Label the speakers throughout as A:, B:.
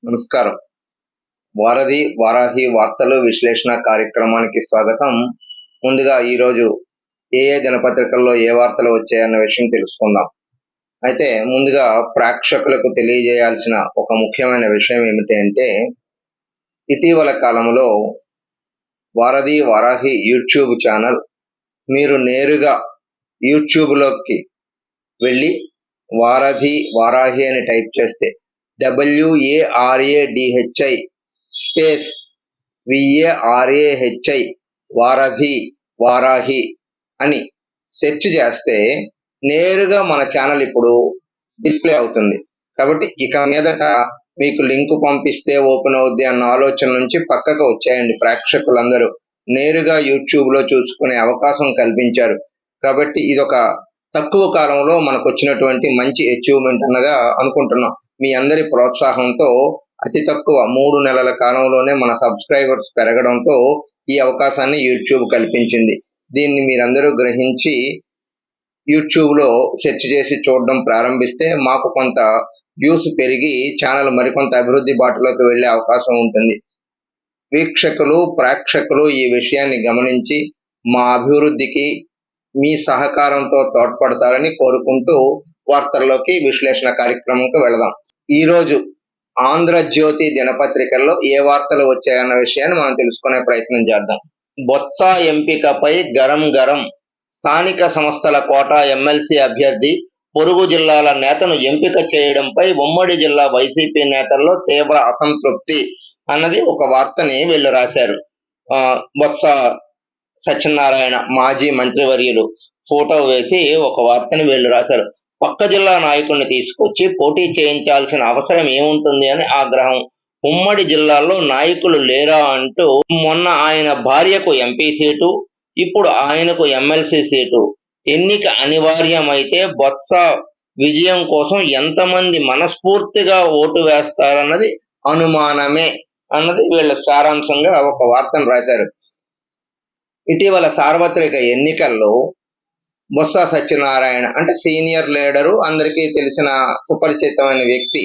A: నమస్కారం. వారధి వారాహి వార్తలు విశ్లేషణ కార్యక్రమానికి స్వాగతం. ముందుగా ఈరోజు ఏ దినపత్రికల్లో ఏ వార్తలు వచ్చాయన్న విషయం తెలుసుకుందాం. అయితే ముందుగా ప్రేక్షకులకు తెలియజేయాల్సిన ఒక ముఖ్యమైన విషయం ఏమిటి అంటే, ఇటీవల కాలంలో వారధి వారాహి యూట్యూబ్ ఛానల్ మీరు నేరుగా యూట్యూబ్లోకి వెళ్ళి వారధి వారాహి అని టైప్ చేస్తే WARADHI స్పేస్ VARAHI వారధి వారాహి అని సెర్చ్ చేస్తే నేరుగా మన ఛానల్ ఇప్పుడు డిస్ప్లే అవుతుంది. కాబట్టి ఇక మీదట మీకు లింక్ పంపిస్తే ఓపెన్ అవుద్ది అన్న ఆలోచన నుంచి పక్కకు వచ్చాయండి. ప్రేక్షకులందరూ నేరుగా యూట్యూబ్లో చూసుకునే అవకాశం కల్పించారు. కాబట్టి ఇదొక తక్కువ కాలంలో మనకు వచ్చినటువంటి మంచి అచీవ్మెంట్ అన్నగా అనుకుంటున్నాం. మీ అందరి ప్రోత్సాహంతో అతి తక్కువ 3 నెలల కాలంలోనే మన సబ్స్క్రైబర్స్ పెరగడంతో ఈ అవకాశాన్ని యూట్యూబ్ కల్పించింది. దీన్ని మీరందరూ గ్రహించి యూట్యూబ్లో సెర్చ్ చేసి చూడడం ప్రారంభిస్తే మాకు కొంత వ్యూస్ పెరిగి ఛానల్ మరికొంత అభివృద్ధి బాటలోకి వెళ్ళే అవకాశం ఉంటుంది. వీక్షకులు ప్రేక్షకులు ఈ విషయాన్ని గమనించి మా అభివృద్ధికి మీ సహకారంతో తోడ్పడతారని కోరుకుంటూ వార్తల్లోకి విశ్లేషణ కార్యక్రమంకి వెళదాం. ఈరోజు ఆంధ్రజ్యోతి దినపత్రికల్లో ఏ వార్తలు వచ్చాయన్న విషయాన్ని మనం తెలుసుకునే ప్రయత్నం చేద్దాం. బొత్స ఎంపికపై గరం గరం. స్థానిక సంస్థల కోటా ఎమ్మెల్సీ అభ్యర్థి పొరుగు జిల్లాల నేతను ఎంపిక చేయడంపై ఉమ్మడి జిల్లా వైసీపీ నేతల్లో తీవ్ర అసంతృప్తి అన్నది ఒక వార్తని వీళ్ళు రాశారు. బొత్స సత్యనారాయణ మాజీ మంత్రివర్యులు ఫోటో వేసి ఒక వార్తని వీళ్ళు రాశారు. పక్క జిల్లా నాయకుడిని తీసుకొచ్చి పోటీ చేయించాల్సిన అవసరం ఏముంటుంది అని ఆగ్రహం. ఉమ్మడి జిల్లాల్లో నాయకులు లేరా అంటూ మొన్న ఆయన భార్యకు ఎంపీ సీటు, ఇప్పుడు ఆయనకు ఎమ్మెల్సీ సీటు. ఎన్నిక అనివార్యమైతే బొత్స విజయం కోసం ఎంతమంది మనస్ఫూర్తిగా ఓటు వేస్తారన్నది అనుమానమే అన్నది వీళ్ళ సారాంశంగా ఒక వార్తను రాశారు. ఇటీవల సార్వత్రిక ఎన్నికల్లో బొత్స సత్యనారాయణ అంటే సీనియర్ లీడరు, అందరికీ తెలిసిన సుపరిచితమైన వ్యక్తి.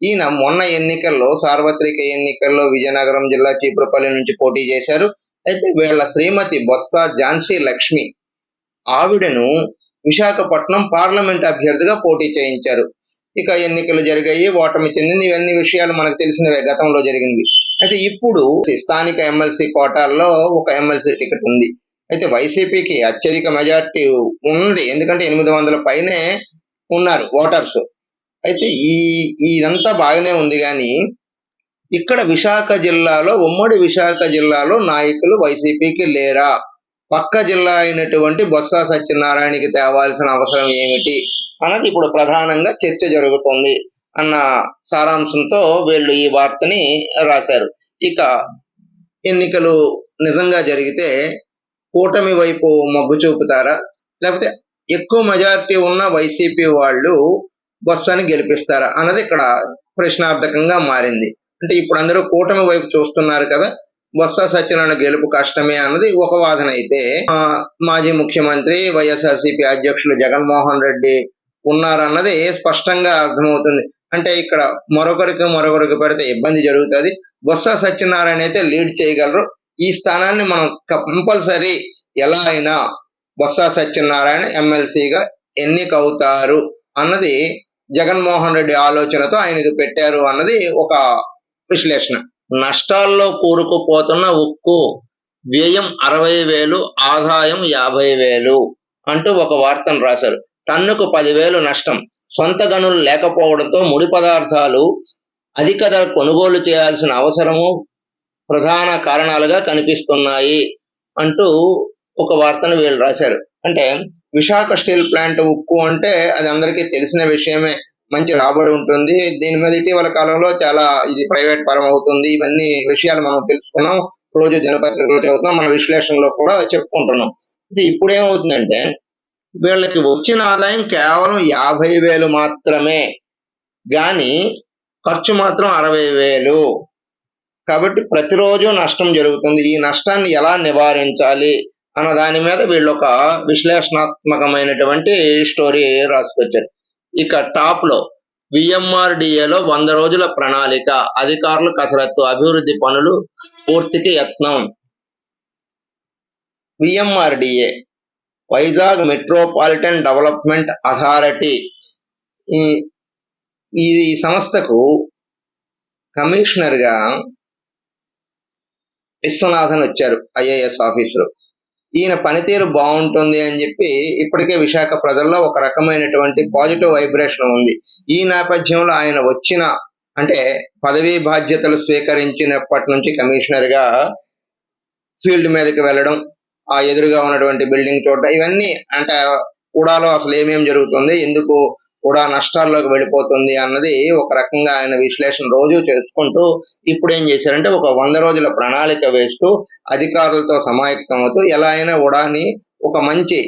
A: ఈయన మొన్న ఎన్నికల్లో సార్వత్రిక ఎన్నికల్లో విజయనగరం జిల్లా చీపురుపల్లి నుంచి పోటీ చేశారు. అయితే వీళ్ళ శ్రీమతి బొత్స ఝాన్సీ లక్ష్మి ఆవిడను విశాఖపట్నం పార్లమెంట్ అభ్యర్థిగా పోటీ చేయించారు. ఇక ఎన్నికలు జరిగాయి, ఓటమి చెందింది. ఇవన్నీ విషయాలు మనకు తెలిసినవే, గతంలో జరిగింది. అయితే ఇప్పుడు స్థానిక ఎమ్మెల్సీ కోటాల్లో ఒక ఎమ్మెల్సీ టికెట్ ఉంది. అయితే వైసీపీకి అత్యధిక మెజార్టీ ఉంది, ఎందుకంటే 800 పైనే ఉన్నారు ఓటర్స్. అయితే ఇదంతా బాగానే ఉంది, కానీ ఇక్కడ విశాఖ జిల్లాలో ఉమ్మడి విశాఖ జిల్లాలో నాయకులు వైసీపీకి లేరా, పక్క జిల్లా అయినటువంటి బొత్స సత్యనారాయణకి తేవాల్సిన అవసరం ఏమిటి అన్నది ఇప్పుడు ప్రధానంగా చర్చ జరుగుతుంది అన్న సారాంశంతో వీళ్ళు ఈ వార్తని రాశారు. ఇక ఎన్నికలు నిజంగా జరిగితే కూటమి వైపు మొగ్గు చూపుతారా, లేకపోతే ఎక్కువ మెజారిటీ ఉన్న వైసీపీ వాళ్ళు బొత్సని గెలిపిస్తారా అన్నది ఇక్కడ ప్రశ్నార్థకంగా మారింది. అంటే ఇప్పుడు అందరూ కూటమి వైపు చూస్తున్నారు కదా, బొత్స సత్యనారాయణ గెలుపు కష్టమే అన్నది ఒక వాదన. అయితే మాజీ ముఖ్యమంత్రి వైఎస్ఆర్సీపీ అధ్యక్షులు జగన్మోహన్ రెడ్డి ఉన్నారన్నది స్పష్టంగా అర్థమవుతుంది. అంటే ఇక్కడ మరొకరికి పెడితే ఇబ్బంది జరుగుతుంది. బొత్స సత్యనారాయణ అయితే లీడ్ చేయగలరు. ఈ స్థానాన్ని మనం కంపల్సరీ ఎలా అయినా బొత్స సత్యనారాయణ ఎమ్మెల్సీగా ఎన్నికవుతారు అన్నది జగన్మోహన్ రెడ్డి ఆలోచనతో ఆయనకు పెట్టారు అన్నది ఒక విశ్లేషణ. నష్టాల్లో కూరుకుపోతున్న ఉక్కు, వ్యయం 60,000, ఆదాయం 50,000 అంటూ ఒక వార్తను రాశారు. టన్నుకు 10,000 నష్టం. సొంత గనులు లేకపోవడంతో ముడి పదార్థాలు అధిక ధర కొనుగోలు చేయాల్సిన అవసరము ప్రధాన కారణాలుగా కనిపిస్తున్నాయి అంటూ ఒక వార్తను వీళ్ళు రాశారు. అంటే విశాఖ స్టీల్ ప్లాంట్ ఉక్కు అంటే అది అందరికీ తెలిసిన విషయమే, మంచి రాబడి ఉంటుంది. దీని మీద ఇటీవల కాలంలో చాలా ఇది ప్రైవేట్ పరం అవుతుంది. ఇవన్నీ విషయాలు మనం తెలుసుకున్నాం, రోజు దినపత్రికలో చదువుతున్నాం, మన విశ్లేషణలో కూడా చెప్పుకుంటున్నాం. ఇది ఇప్పుడు ఏమవుతుందంటే వీళ్ళకి వచ్చిన ఆదాయం కేవలం 50,000 మాత్రమే, కానీ ఖర్చు మాత్రం 60,000. కాబట్టి ప్రతిరోజు నష్టం జరుగుతుంది. ఈ నష్టాన్ని ఎలా నివారించాలి అన్న దాని మీద వీళ్ళు ఒక విశ్లేషణాత్మకమైనటువంటి స్టోరీ రాసుకొచ్చారు. ఇక టాప్ లో విఎంఆర్డీఏలో 100 రోజుల ప్రణాళిక, అధికారులు కసరత్తు, అభివృద్ధి పనులు పూర్తికి యత్నం. VMRDA Vizag metropolitan development authority ఈ సంస్థకు కమిషనర్గా విశ్వనాథన్ వచ్చారు, ఐఏఎస్ ఆఫీసరు. ఈయన పనితీరు బాగుంటుంది అని చెప్పి ఇప్పటికే విశాఖ ప్రజల్లో ఒక రకమైనటువంటి పాజిటివ్ వైబ్రేషన్ ఉంది. ఈ నేపథ్యంలో ఆయన వచ్చిన అంటే పదవీ బాధ్యతలు స్వీకరించినప్పటి నుంచి కమిషనర్గా ఫీల్డ్ మీదకి వెళ్ళడం, ఆ ఎదురుగా ఉన్నటువంటి బిల్డింగ్ చూడడం, ఇవన్నీ అంటే ఉడాలో అసలు ఏమేం జరుగుతుంది, ఎందుకు కూడా నష్టాల్లోకి వెళ్ళిపోతుంది అన్నది ఒక రకంగా ఆయన విశ్లేషణ రోజు చేసుకుంటూ ఇప్పుడు ఏం చేశారంటే ఒక 100 రోజుల ప్రణాళిక వేస్తూ అధికారులతో సమాయత్తం అవుతూ ఎలా అయినా ఉడాని ఒక మంచి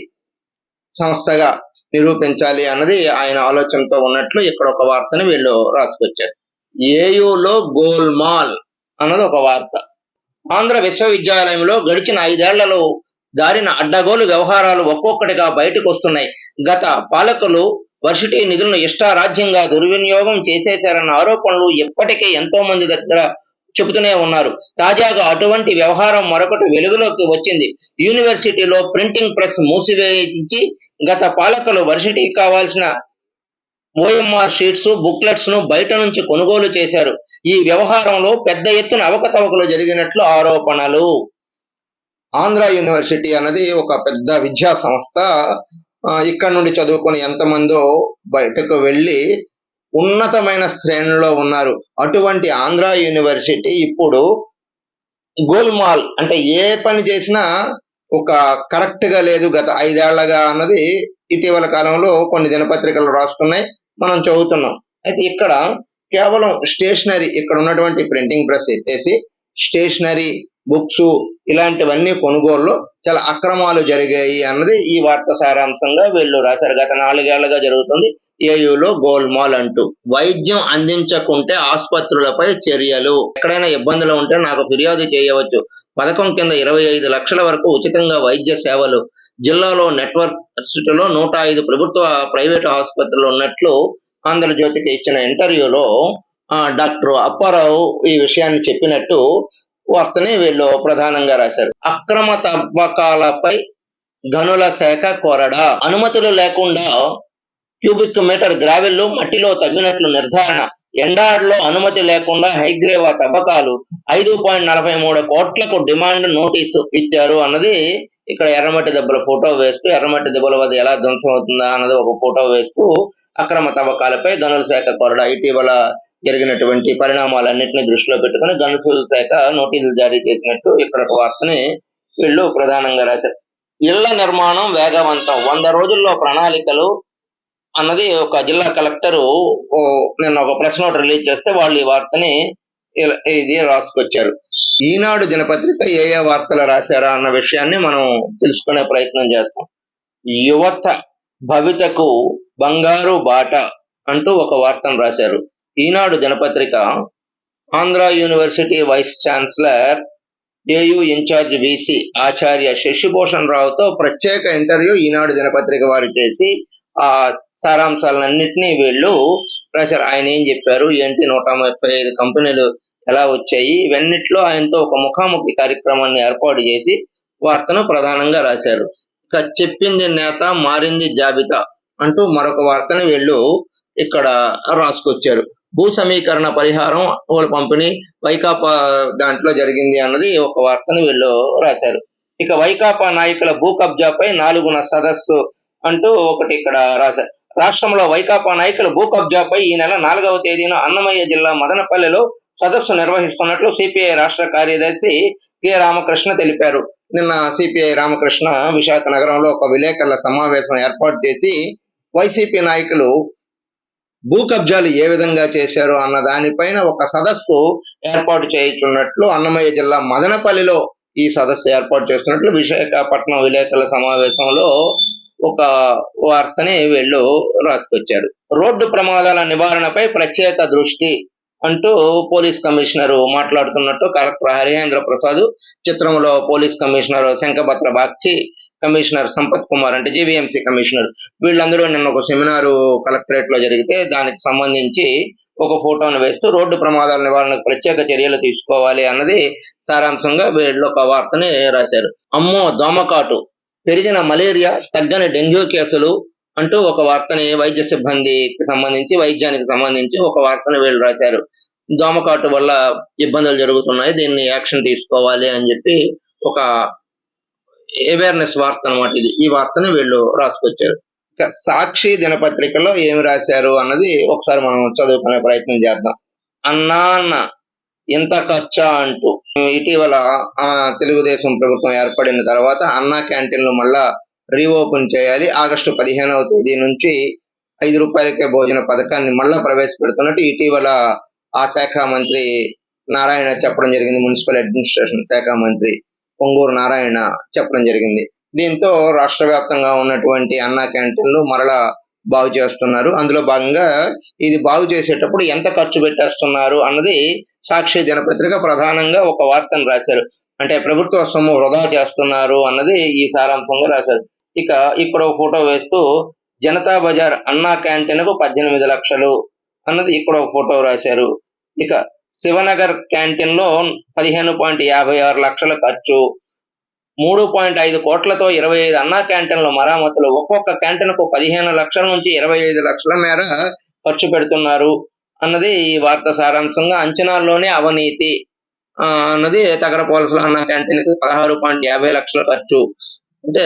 A: సంస్థగా నిరూపించాలి అన్నది ఆయన ఆలోచనతో ఉన్నట్లు ఇక్కడ ఒక వార్తని వీళ్ళు రాసుకొచ్చారు. ఏయులో గోల్మాల్ అన్నది ఒక వార్త. ఆంధ్ర విశ్వవిద్యాలయంలో గడిచిన 5 ఏళ్లలో దారిన అడ్డగోలు వ్యవహారాలు ఒక్కొక్కటిగా బయటకు వస్తున్నాయి. గత పాలకులు వర్సిటీ నిధులను ఇష్టారాజ్యంగా దుర్వినియోగం చేసేశారన్న ఆరోపణలు ఇప్పటికే ఎంతో మంది దగ్గర చెబుతూనే ఉన్నారు. తాజాగా అటువంటి వ్యవహారం మరొకటి వెలుగులోకి వచ్చింది. యూనివర్సిటీలో ప్రింటింగ్ ప్రెస్ మూసివేయించి గత పాలకులు వర్సిటీకి కావాల్సిన ఓఎంఆర్ షీట్స్, బుక్లెట్స్ ను బయట నుంచి కొనుగోలు చేశారు. ఈ వ్యవహారంలో పెద్ద ఎత్తున అవకతవకలు జరిగినట్లు ఆరోపణలు. ఆంధ్ర యూనివర్సిటీ అన్నది ఒక పెద్ద విద్యా సంస్థ. ఇక్కడ నుండి చదువుకొని ఎంతమందో బయటకు వెళ్ళి ఉన్నతమైన శ్రేణిలో ఉన్నారు. అటువంటి ఆంధ్ర యూనివర్సిటీ ఇప్పుడు గోల్మాల్ అంటే ఏ పని చేసినా ఒక కరెక్ట్ గా లేదు గత 5 ఏళ్లగా అన్నది ఇటీవల కాలంలో కొన్ని దినపత్రికలు రాస్తున్నాయి, మనం చదువుతున్నాం. అయితే ఇక్కడ కేవలం స్టేషనరీ, ఇక్కడ ఉన్నటువంటి ప్రింటింగ్ ప్రెస్ ఎత్తేసి స్టేషనరీ, బుక్స్ ఇలాంటివన్నీ కొనుగోలులో చాలా అక్రమాలు జరిగాయి అన్నది ఈ వార్త సారాంశంగా వీళ్ళు రాశారు. గత 4 ఏళ్లుగా జరుగుతుంది ఏయులో గోల్మాల్ అంటూ. వైద్యం అందించకుంటే ఆసుపత్రులపై చర్యలు. ఎక్కడైనా ఇబ్బందులు ఉంటే నాకు ఫిర్యాదు చేయవచ్చు. పథకం కింద 25 లక్షల వరకు ఉచితంగా వైద్య సేవలు. జిల్లాలో నెట్వర్క్ పరిస్థితుల్లో 105 ప్రభుత్వ ప్రైవేటు ఆసుపత్రులు ఉన్నట్లు ఆంధ్రజ్యోతికి ఇచ్చిన ఇంటర్వ్యూలో డాక్టర్ అప్పారావు ఈ విషయాన్ని చెప్పినట్టు వార్తని వీళ్ళు ప్రధానంగా రాశారు. అక్రమ తవ్వకాలపై గనుల శాఖ కొరడా. అనుమతులు లేకుండా క్యూబిక్ మీటర్ గ్రావెల్ మట్టిలో తవ్వినట్లు నిర్ధారణ. ఎండాడ్లో అనుమతి లేకుండా హైగ్రేవా తవ్వకాలు. 5.43 కోట్లకు డిమాండ్ నోటీసు ఇచ్చారు అన్నది ఇక్కడ ఎర్రమట్టి దెబ్బల ఫోటో వేస్తూ, ఎర్రమట్టి దెబ్బల వద్ద ఎలా ధ్వంసం అవుతుందా అన్నది ఒక ఫోటో వేస్తూ అక్రమ తవ్వకాలపై గనుల శాఖ కొరడా. ఇటీవల జరిగినటువంటి పరిణామాలన్నింటినీ దృష్టిలో పెట్టుకుని గనుల శాఖ నోటీసులు జారీ చేసినట్టు ఇక్కడ ఒక వార్తని వీళ్ళు ప్రధానంగా రాశారు. ఇళ్ల నిర్మాణం వేగవంతం, 100 రోజుల్లో ప్రణాళికలు అన్నది ఒక జిల్లా కలెక్టరు నిన్న ఒక ప్రెస్ నోట్ రిలీజ్ చేస్తే వాళ్ళు ఈ వార్తని ఇది రాసుకొచ్చారు. ఈనాడు దినపత్రిక ఏ వార్తలు రాశారా అన్న విషయాన్ని మనం తెలుసుకునే ప్రయత్నం చేస్తాం. యువత భవితకు బంగారు బాట అంటూ ఒక వార్తను రాశారు. ఈనాడు దినపత్రిక Andhra University vice chancellor, AU incharge VC ఆచార్య శశిభూషణ్ రావుతో ప్రత్యేక ఇంటర్వ్యూ ఈనాడు దినపత్రిక వారు చేసి ఆ సారాంశాలన్నింటినీ వీళ్ళు రాశారు. ఆయన ఏం చెప్పారు, ఏంటి 135 కంపెనీలు ఎలా వచ్చాయి, ఇవన్నిట్లో ఆయనతో ఒక ముఖాముఖి కార్యక్రమాన్ని ఏర్పాటు చేసి వార్తను ప్రధానంగా రాశారు. ఇక చెప్పింది నేత, మారింది జాబితా అంటూ మరొక వార్తని వీళ్ళు ఇక్కడ రాసుకొచ్చారు. భూ సమీకరణ పరిహారం పంపిణీ వైకాపా దాంట్లో జరిగింది అన్నది ఒక వార్తని వీళ్ళు రాశారు. ఇక వైకాపా నాయకుల భూ కబ్జాపై 4వ సదస్సు అంటూ ఒకటి ఇక్కడ రాశారు. రాష్ట్రంలో వైకాపా నాయకుల భూ కబ్జాపై ఈ నెల 4వ తేదీన అన్నమయ్య జిల్లా మదనపల్లెలో సదస్సు నిర్వహిస్తున్నట్లు సిపిఐ రాష్ట్ర కార్యదర్శి కె రామకృష్ణ తెలిపారు. నిన్న సిపిఐ రామకృష్ణ విశాఖ నగరంలో ఒక విలేకరుల సమావేశం ఏర్పాటు చేసి వైసీపీ నాయకులు భూ కబ్జాలు ఏ విధంగా చేశారు అన్న దానిపైన ఒక సదస్సు ఏర్పాటు చేస్తున్నట్లు, అన్నమయ్య జిల్లా మదనపల్లిలో ఈ సదస్సు ఏర్పాటు చేస్తున్నట్లు విశాఖపట్నం విలేకరుల సమావేశంలో ఒక వార్తని వీళ్ళు రాసుకొచ్చారు. రోడ్డు ప్రమాదాల నివారణపై ప్రత్యేక దృష్టి అంటూ పోలీస్ కమిషనర్ మాట్లాడుతున్నట్టు కలెక్టర్ హరిహేంద్ర ప్రసాద్, చిత్రంలో police commissioner Shankhabhadra Bagchi commissioner Sampath Kumar అంటే జీవీఎంసీ కమిషనర్ వీళ్ళందరూ నిన్న ఒక సెమినారు కలెక్టరేట్ లో జరిగితే దానికి సంబంధించి ఒక ఫోటోను వేస్తూ రోడ్డు ప్రమాదాల నివారణకు ప్రత్యేక చర్యలు తీసుకోవాలి అన్నది సారాంశంగా వీళ్ళు ఒక వార్తని రాశారు. అమ్మో దోమకాటు, పెరిగిన మలేరియా, తగ్గని డెంగ్యూ కేసులు అంటూ ఒక వార్తని వైద్య సిబ్బందికి సంబంధించి వైద్యానికి సంబంధించి ఒక వార్తని వీళ్ళు రాశారు. దోమకాటు వల్ల ఇబ్బందులు జరుగుతున్నాయి, దీన్ని యాక్షన్ తీసుకోవాలి అని చెప్పి ఒక అవేర్నెస్ వార్త అనమాట ఇది. ఈ వార్తని వీళ్ళు రాసుకొచ్చారు. ఇక సాక్షి దినపత్రికలో ఏమి రాశారు అన్నది ఒకసారి మనం చదువుకునే ప్రయత్నం చేద్దాం. అన్న ఇంత ఖర్చా అంటూ ఇటీవల తెలుగుదేశం ప్రభుత్వం ఏర్పడిన తర్వాత అన్నా క్యాంటీన్లు మళ్ళా రీఓపెన్ చేయాలి, ఆగస్టు 15వ తేదీ నుంచి 5 రూపాయలకే భోజన పథకాన్ని మళ్ళా ప్రవేశపెడుతున్నట్టు ఇటీవల ఆ శాఖ మంత్రి నారాయణ చెప్పడం జరిగింది. మున్సిపల్ అడ్మినిస్ట్రేషన్ శాఖ మంత్రి పొంగూరు నారాయణ చెప్పడం జరిగింది. దీంతో రాష్ట్ర వ్యాప్తంగా ఉన్నటువంటి అన్నా క్యాంటీన్లు మరలా బాగు చేస్తున్నారు. అందులో భాగంగా ఇది బాగు చేసేటప్పుడు ఎంత ఖర్చు పెట్టేస్తున్నారు అన్నది సాక్షి దినపత్రిక ప్రధానంగా ఒక వార్తను రాశారు. అంటే ప్రభుత్వ సొమ్ము వృధా చేస్తున్నారు అన్నది ఈ సారాంశంగా రాశారు. ఇక ఇక్కడ ఒక ఫోటో వేస్తూ జనతా బజార్ అన్నా క్యాంటీన్ కు 18 లక్షలు అన్నది ఇక్కడ ఒక ఫోటో రాశారు. ఇక శివనగర్ క్యాంటీన్ లో 15.56 లక్షల ఖర్చు, 3.5 కోట్లతో 25 అన్నా క్యాంటీన్ల మరామతులు, ఒక్కొక్క క్యాంటీన్ కు 15 లక్షల నుంచి 25 లక్షల మేర ఖర్చు పెడుతున్నారు అన్నది ఈ వార్త సారాంశంగా. అంచనాల్లోనే అవినీతి అన్నది తగరపోలసలో అన్నా క్యాంటీన్ కి 16.50 లక్షల ఖర్చు. అంటే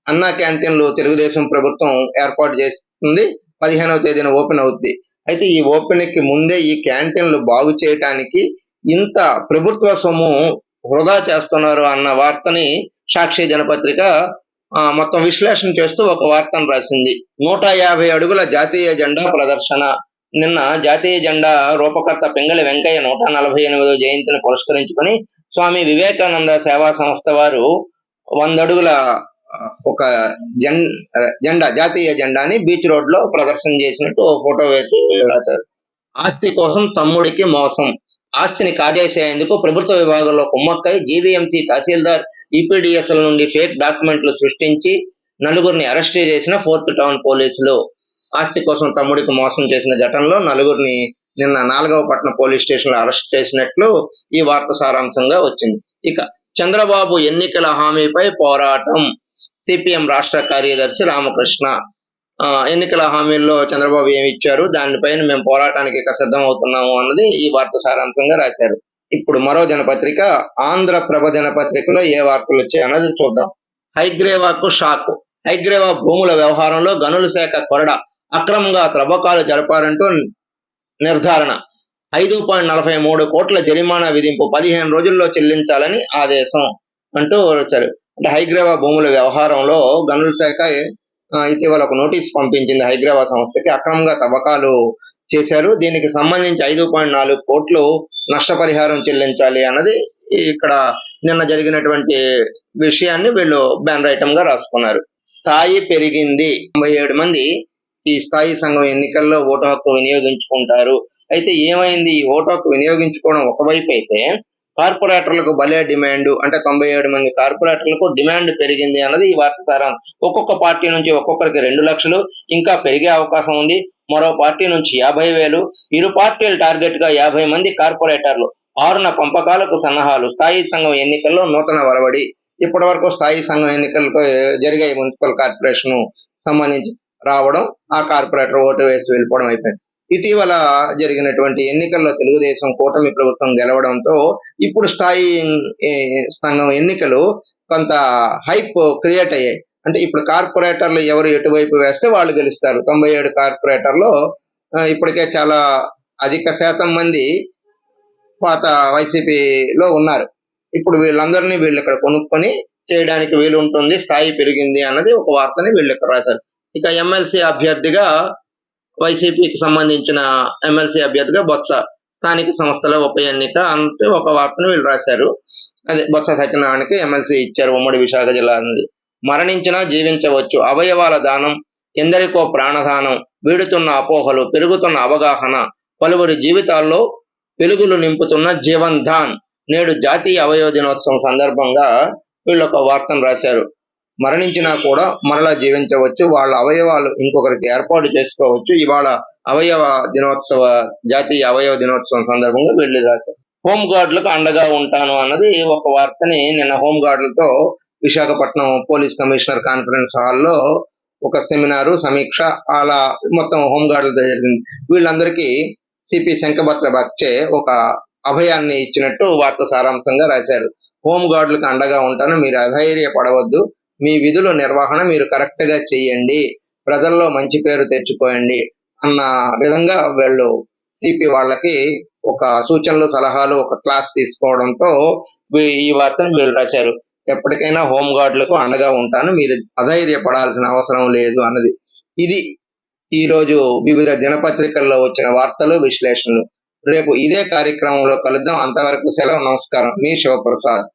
A: అన్నా క్యాంటీన్లు తెలుగుదేశం ప్రభుత్వం ఏర్పాటు చేస్తుంది, 15వ తేదీన ఓపెన్ అవుద్ది. అయితే ఈ ఓపెన్ కి ముందే ఈ క్యాంటీన్లు బాగు చేయటానికి ఇంత ప్రభుత్వ సొమ్ము వృధా చేస్తున్నారు అన్న వార్తని సాక్షి దినపత్రిక మొత్తం విశ్లేషణ చేస్తూ ఒక వార్తను రాసింది. 150 అడుగుల జాతీయ జెండా ప్రదర్శన. నిన్న జాతీయ జెండా రూపకర్త పింగళి వెంకయ్య 148వ జయంతిని పురస్కరించుకొని స్వామి వివేకానంద సేవా సంస్థ వారు 100 అడుగుల ఒక జెండా జాతీయ జెండాని బీచ్ రోడ్ లో ప్రదర్శన చేసినట్టు ఫోటో వేసి రాశారు. ఆస్తి కోసం తమ్ముడికి మోసం. ఆస్తిని కాజేసేందుకు ప్రభుత్వ విభాగంలో కుమ్మక్కై జీవీఎంసీ తహసీల్దార్ ఈపీడీఎస్ల నుండి ఫేక్ డాక్యుమెంట్లు సృష్టించి నలుగురిని అరెస్ట్ చేసిన 4th టౌన్ పోలీసులు. ఆస్తి కోసం తమ్ముడికి మోసం చేసిన ఘటనలో నలుగురిని నిన్న 4వ పట్టణ పోలీస్ స్టేషన్ లో అరెస్ట్ చేసినట్లు ఈ వార్త సారాంశంగా వచ్చింది. ఇక చంద్రబాబు ఎన్నికల హామీపై పోరాటం. సిపిఎం రాష్ట్ర కార్యదర్శి రామకృష్ణ ఎన్నికల హామీల్లో చంద్రబాబు ఏమి ఇచ్చారు, దానిపైన మేము పోరాటానికి సిద్ధం అవుతున్నాము అన్నది ఈ వార్త సారాంశంగా రాశారు. ఇప్పుడు మరో దినపత్రిక ఆంధ్రప్రభ దినపత్రికలో ఏ వార్తలు వచ్చాయి అన్నది చూద్దాం. హైగ్రేవాకు షాక్. హైగ్రేవా భూముల వ్యవహారంలో గనుల శాఖ కొరడ, అక్రమంగా త్రవ్వకాలు జరపారంటూ నిర్ధారణ, 5.43 కోట్ల జరిమానా విధింపు, 15 రోజుల్లో చెల్లించాలని ఆదేశం అంటూ వచ్చారు. అంటే హైగ్రేవా భూముల వ్యవహారంలో గనుల శాఖ ఇటీవల ఒక నోటీస్ పంపించింది హైగ్రేవా సంస్థకి, అక్రమంగా తవ్వకాలు చేశారు, దీనికి సంబంధించి 5.4 కోట్లు నష్టపరిహారం చెల్లించాలి అన్నది ఇక్కడ నిన్న జరిగినటువంటి విషయాన్ని వీళ్ళు బ్యానర్ ఐటమ్ గా రాసుకున్నారు. స్థాయి పెరిగింది. 97 మంది ఈ స్థాయి సంఘం ఎన్నికల్లో ఓటు హక్కు వినియోగించుకుంటారు. అయితే ఏమైంది, ఈ ఓటు హక్కు వినియోగించుకోవడం ఒకవైపు అయితే కార్పొరేటర్లకు భలే డిమాండ్, అంటే 97 మంది కార్పొరేటర్లకు డిమాండ్ పెరిగింది అన్నది ఈ వార్త సారాంశం. ఒక్కొక్క పార్టీ నుంచి ఒక్కొక్కరికి 2 లక్షలు ఇంకా పెరిగే అవకాశం ఉంది. మరో పార్టీ నుంచి 50,000. ఇరు పార్టీలు టార్గెట్ గా 50 మంది కార్పొరేటర్లు. 6న పంపకాలకు సన్నాహాలు. స్థాయి సంఘం ఎన్నికల్లో నూతన వరవడి. ఇప్పటి వరకు స్థాయి సంఘం ఎన్నికలకు జరిగే మున్సిపల్ కార్పొరేషన్ సంబంధించి రావడం, ఆ కార్పొరేటర్ ఓటు వేసి వెళ్ళిపోవడం అయిపోయింది. ఇటీవల జరిగినటువంటి ఎన్నికల్లో తెలుగుదేశం కూటమి ప్రభుత్వం గెలవడంతో ఇప్పుడు స్థాయి సంఘం ఎన్నికలు కొంత హైప్ క్రియేట్ అయ్యాయి. అంటే ఇప్పుడు కార్పొరేటర్లు ఎవరు ఎటువైపు వేస్తే వాళ్ళు గెలుస్తారు. 97 కార్పొరేటర్లు ఇప్పటికే చాలా అధిక శాతం మంది పాత వైసీపీలో ఉన్నారు. ఇప్పుడు వీళ్ళందరినీ వీళ్ళు ఇక్కడ కొనుక్కొని చేయడానికి వీలు ఉంటుంది, స్థాయి పెరిగింది అన్నది ఒక వార్తని వీళ్ళు ఇక్కడ రాశారు. ఇక ఎమ్మెల్సీ అభ్యర్థిగా వైసీపీకి సంబంధించిన ఎమ్మెల్సీ అభ్యర్థిగా బొత్స, స్థానిక సంస్థల ఉప ఎన్నిక అంటే ఒక వార్తను వీళ్ళు రాశారు. అదే బొత్స సత్యనారాయణకి ఎమ్మెల్సీ ఇచ్చారు ఉమ్మడి విశాఖ జిల్లా అనేది. మరణించినా జీవించవచ్చు, అవయవాల దానం, ఎందరికో ప్రాణదానం, వీడుతున్న అపోహలు, పెరుగుతున్న అవగాహన, పలువురి జీవితాల్లో వెలుగులు నింపుతున్న జీవన్ ధాన్. నేడు జాతీయ అవయవ దినోత్సవం సందర్భంగా వీళ్ళు ఒక వార్తను రాశారు. మరణించినా కూడా మరలా జీవించవచ్చు. వాళ్ళ అవయవాలు ఇంకొకరికి ఏర్పాటు చేసుకోవచ్చు. ఇవాళ జాతీయ అవయవ దినోత్సవం సందర్భంగా వీళ్ళు రాశారు. హోమ్ గార్డులకు అండగా ఉంటాను అన్నది ఒక వార్తని నిన్న హోమ్ గార్డులతో విశాఖపట్నం పోలీస్ కమిషనర్ కాన్ఫరెన్స్ హాల్లో ఒక సెమినారు సమీక్ష అలా మొత్తం హోమ్ గార్డులతో జరిగింది. వీళ్ళందరికీ సిపి శంఖభద్ర బచ్చే ఒక అభయాన్ని ఇచ్చినట్టు వార్త సారాంశంగా రాశారు. హోమ్ గార్డులకు అండగా ఉంటాను, మీరు అధైర్యపడవద్దు, మీ విధుల నిర్వహణ మీరు కరెక్ట్ గా చేయండి, ప్రజల్లో మంచి పేరు తెచ్చుకోండి అన్న విధంగా వీళ్ళు సిపి వాళ్ళకి ఒక సూచనలు సలహాలు ఒక క్లాస్ తీసుకోవడంతో ఈ వార్తను వీళ్ళు రాశారు. ఎప్పటికైనా హోమ్ గార్డులకు అండగా ఉంటాను, మీరు అధైర్యపడాల్సిన అవసరం లేదు అన్నది. ఇది ఈ రోజు వివిధ దినపత్రికల్లో వచ్చిన వార్తలు విశ్లేషణలు. రేపు ఇదే కార్యక్రమంలో కలుద్దాం. అంతవరకు సెలవు. నమస్కారం. మీ శివప్రసాద్.